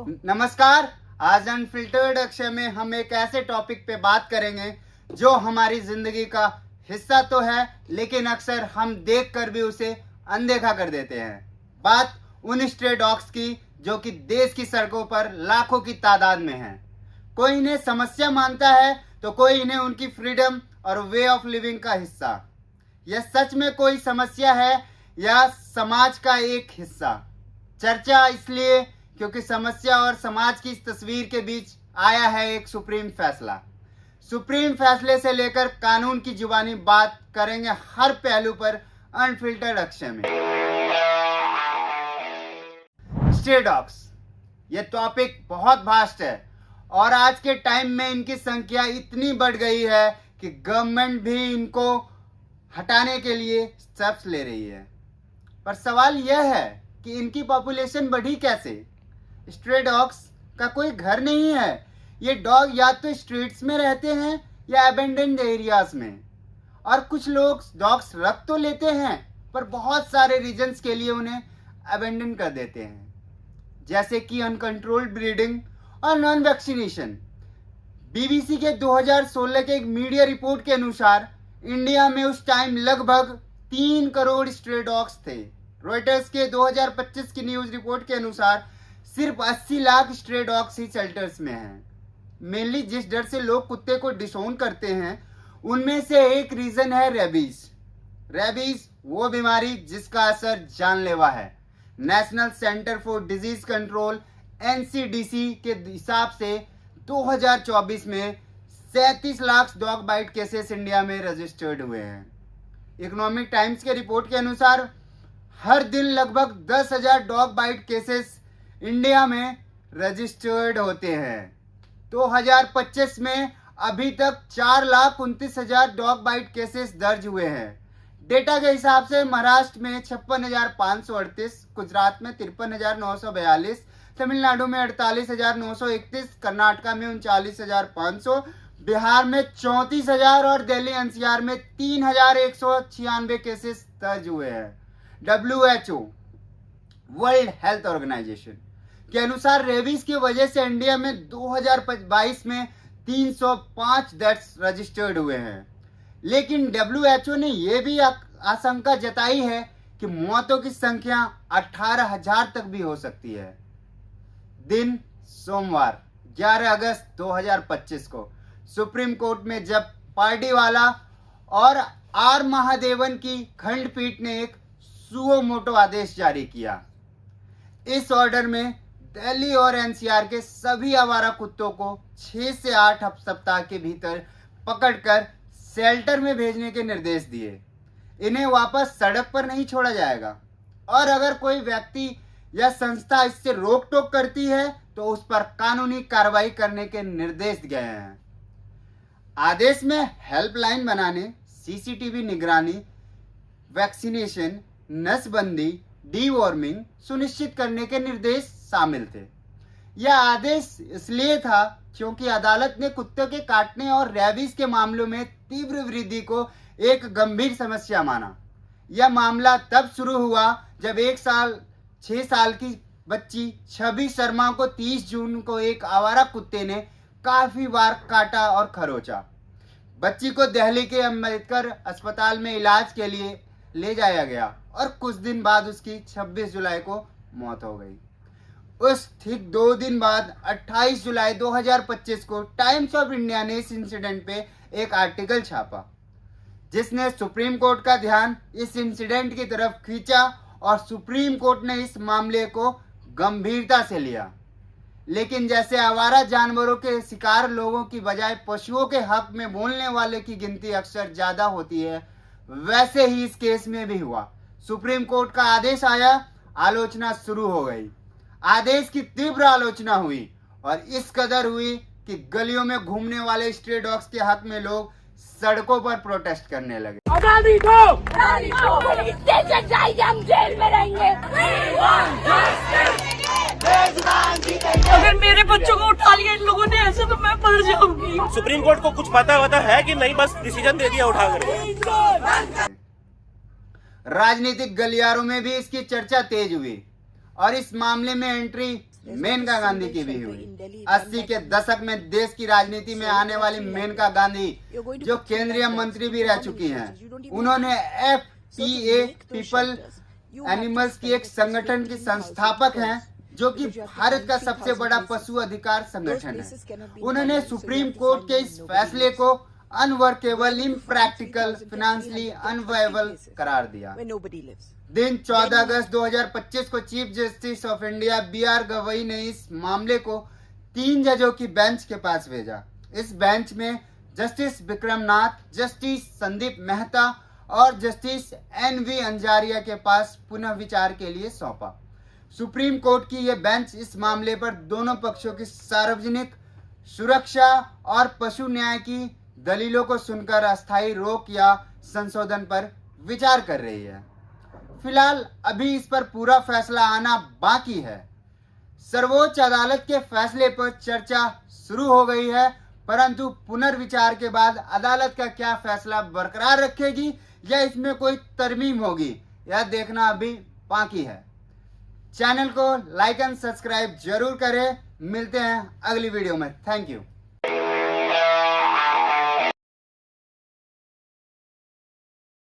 नमस्कार। आज अनफिल्टर्ड अक्षय में हम एक ऐसे टॉपिक पे बात करेंगे जो हमारी जिंदगी का हिस्सा तो है, लेकिन अक्सर हम देखकर भी उसे अनदेखा कर देते हैं। बात उन स्ट्रे डॉग्स की जो कि देश की सड़कों पर लाखों की तादाद में हैं। कोई इन्हें समस्या मानता है तो कोई इन्हें उनकी फ्रीडम और वे ऑफ लिविंग का हिस्सा। यह सच में कोई समस्या है या समाज का एक हिस्सा? चर्चा इसलिए क्योंकि समस्या और समाज की इस तस्वीर के बीच आया है एक सुप्रीम फैसला। सुप्रीम फैसले से लेकर कानून की जुबानी बात करेंगे हर पहलू पर अनफिल्टर्ड अक्षय में। स्ट्रे डॉग्स, यह टॉपिक बहुत वास्ट है और आज के टाइम में इनकी संख्या इतनी बढ़ गई है कि गवर्नमेंट भी इनको हटाने के लिए स्टेप्स ले रही है। पर सवाल यह है कि इनकी पॉपुलेशन बढ़ी कैसे? स्ट्रे डॉग्स का कोई घर नहीं है। ये डॉग या तो स्ट्रीट्स में रहते हैं या अबेंडेंड एरियाज में। और कुछ लोग डॉग्स रख तो लेते हैं पर बहुत सारे रीजंस के लिए उन्हें अबेंडन कर देते हैं, जैसे कि अनकंट्रोल्ड ब्रीडिंग और नॉन वैक्सीनेशन। बीबीसी के 2016 के एक मीडिया रिपोर्ट के अनुसार इंडिया में उस टाइम लगभग 3 करोड़ स्ट्रे डॉग्स थे। रॉयटर्स के 2025 की न्यूज रिपोर्ट के अनुसार सिर्फ 80 लाख स्ट्रे डॉग्स ही शेल्टर्स में हैं। मेनली जिस डर से लोग कुत्ते को डिसोन करते हैं उनमें से एक रीजन है रेबीज। रेबीज वो बीमारी जिसका असर जानलेवा है। National centre for disease control NCDC के हिसाब से 2024 में 37 lakh dog bite cases India में रजिस्टर्ड हुए हैं। इकोनॉमिक टाइम्स के रिपोर्ट के अनुसार हर दिन लगभग 10,000 डॉग बाइट केसेस इंडिया में रजिस्टर्ड होते हैं। 2025 में अभी तक 4,29,000 डॉग बाइट केसेस दर्ज हुए हैं। डेटा के हिसाब से महाराष्ट्र में 56,538, गुजरात में 53,942, तमिलनाडु में 48,931, कर्नाटका में 39,500, बिहार में 34,000 और दिल्ली NCR में 3,196 केसेस दर्ज हुए हैं। WHO वर्ल्ड हेल्थ ऑर्गेनाइजेशन के अनुसार रेबीज की वजह से इंडिया में 2022 में 305 डेथ्स रजिस्टर्ड हुए हैं। लेकिन WHO ने यह भी आशंका जताई है कि मौतों की संख्या 18,000 तक भी हो सकती है। दिन सोमवार 11 अगस्त 2025 को सुप्रीम कोर्ट में जब पार्डीवाला और R महादेवन की खंडपीठ ने एक सुओ मोटो आदेश जारी किया। इस ऑर्डर में दिल्ली और NCR के सभी आवारा कुत्तों को 6 से 8 सप्ताह के भीतर पकड़कर शेल्टर में भेजने के निर्देश दिए। इन्हें वापस सड़क पर नहीं छोड़ा जाएगा और अगर कोई व्यक्ति या संस्था इससे रोक टोक करती है तो उस पर कानूनी कार्रवाई करने के निर्देश दिए हैं। आदेश में हेल्पलाइन बनाने, CCTV निगरानी, वैक्सीनेशन, नसबंदी, डीवॉर्मिंग सुनिश्चित करने के निर्देश शामिल थे। यह आदेश इसलिए था क्योंकि अदालत ने कुत्ते के काटने और रेबीज के मामलों में तीव्र वृद्धि को एक गंभीर समस्या माना। यह मामला तब शुरू हुआ जब 1 साल 6 साल की बच्ची छवि शर्मा को 30 जून को एक आवारा कुत्ते ने काफी बार काटा और खरोचा। बच्ची को दिल्ली के अम्बेडकर अस्पताल में इलाज के लिए ले जाया गया और कुछ दिन बाद उसकी 26 जुलाई को मौत हो गई। उस ठीक 2 दिन बाद 28 जुलाई 2025 को टाइम्स ऑफ इंडिया ने इस इंसिडेंट पे एक आर्टिकल छापा जिसने सुप्रीम कोर्ट का ध्यान इस इंसिडेंट की तरफ खींचा और सुप्रीम कोर्ट ने इस मामले को गंभीरता से लिया। लेकिन जैसे आवारा जानवरों के शिकार लोगों की बजाय पशुओं के हक में बोलने वाले की गिनती अक्सर ज्यादा होती है, वैसे ही इस केस में भी हुआ। सुप्रीम कोर्ट का आदेश आया, आलोचना शुरू हो गई। आदेश की तीव्र आलोचना हुई और इस कदर हुई कि गलियों में घूमने वाले स्ट्रे डॉग्स के हक में लोग सड़कों पर प्रोटेस्ट करने लगे। आजादी दो! पुलिस स्टेशन जाएंगे, हम जेल में रहेंगे। अगर मेरे बच्चों को उठा लिया इन लोगों ने ऐसे तो मैं मर जाऊंगी। सुप्रीम कोर्ट को कुछ पता है कि नहीं, बस डिसीजन दे दिया उठा कर। राजनीतिक गलियारों में भी इसकी चर्चा तेज हुई और इस मामले में एंट्री मेनका गांधी की भी हुई। 80 के दशक में देश की राजनीति में आने वाली मेनका गांधी, जो केंद्रीय मंत्री भी रह चुकी हैं, उन्होंने FPA पीपल एनिमल्स की एक संगठन की संस्थापक हैं, जो कि भारत का सबसे बड़ा पशु अधिकार संगठन है। उन्होंने सुप्रीम कोर्ट के इस फैसले को अनवर्केबल, इम्प्रैक्टिकल, फाइनेंशियली अनवायबल करार दिया। दिन 14 अगस्त 2025 को chief justice of India BR Gavai ने इस मामले को 3 जजों की बेंच के पास भेजा। इस बेंच में जस्टिस विक्रमनाथ, जस्टिस संदीप मेहता और जस्टिस NV अंजारिया के पास पुनः विचार के लिए सौंपा। सुप्रीम कोर्ट की यह बेंच इस मामले पर दोनों पक्षों की सार्वजनिक सुरक्षा और पशु न्याय की दलीलों को सुनकर अस्थायी रोक या संशोधन पर विचार कर रही है। फिलहाल अभी इस पर पूरा फैसला आना बाकी है। सर्वोच्च अदालत के फैसले पर चर्चा शुरू हो गई है, परंतु पुनर्विचार के बाद अदालत का क्या फैसला बरकरार रखेगी या इसमें कोई तरमीम होगी, यह देखना अभी बाकी है। चैनल को लाइक एंड सब्सक्राइब जरूर करें। मिलते हैं अगली वीडियो में। Thank you.